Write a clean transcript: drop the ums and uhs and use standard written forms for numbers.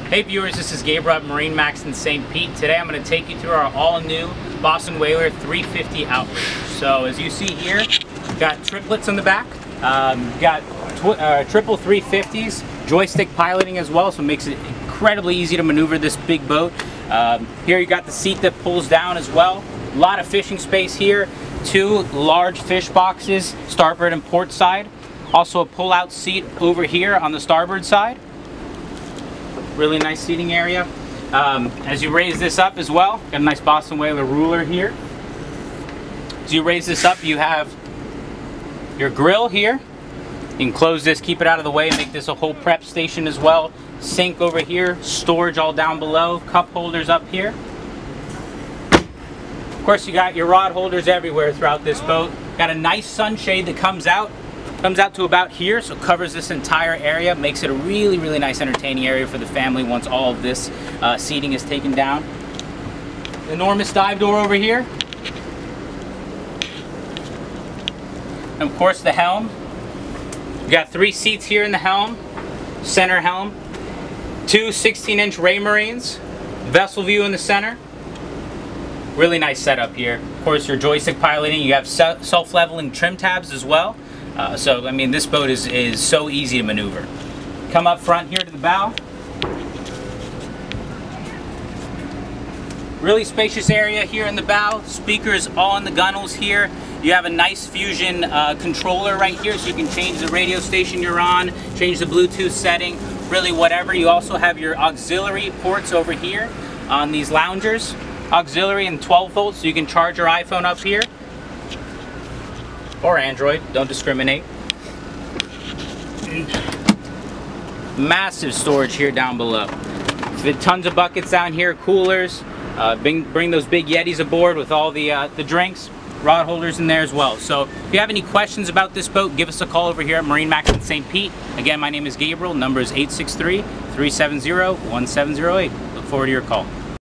Hey viewers, this is Gabriel at MarineMax in St. Pete. Today I'm going to take you through our all-new Boston Whaler 350 Outrage. So as you see here, we've got triplets on the back. We've got triple 350s, joystick piloting as well, so it makes it incredibly easy to maneuver this big boat. Here you got the seat that pulls down as well. A lot of fishing space here. Two large fish boxes, starboard and port side. Also a pull-out seat over here on the starboard side. Really nice seating area. As you raise this up as well, got a nice Boston Whaler ruler here. As you raise this up, you have your grill here. You can close this, keep it out of the way, and make this a whole prep station as well. Sink over here, storage all down below, cup holders up here. Of course, you got your rod holders everywhere throughout this boat. Got a nice sunshade that comes out to about here, so it covers this entire area, makes it a really nice entertaining area for the family once all of this seating is taken down. Enormous dive door over here. And of course the helm. We've got 3 seats here in the helm, center helm, 2 16-inch Ray Marines, vessel view in the center. Really nice setup here. Of course your joystick piloting, you have self-leveling trim tabs as well. So I mean, this boat is so easy to maneuver. Come up front here to the bow. Really spacious area here in the bow. Speakers all in the gunnels here. You have a nice Fusion controller right here, so you can change the radio station you're on, change the Bluetooth setting, really whatever. You also have your auxiliary ports over here on these loungers. Auxiliary and 12 volts, so you can charge your iPhone up here. Or Android, don't discriminate. Massive storage here down below. Tons of buckets down here, coolers. Bring those big Yetis aboard with all the drinks. Rod holders in there as well. So if you have any questions about this boat, give us a call over here at MarineMax in St. Pete. Again, my name is Gabriel. Number is 863-370-1708. Look forward to your call.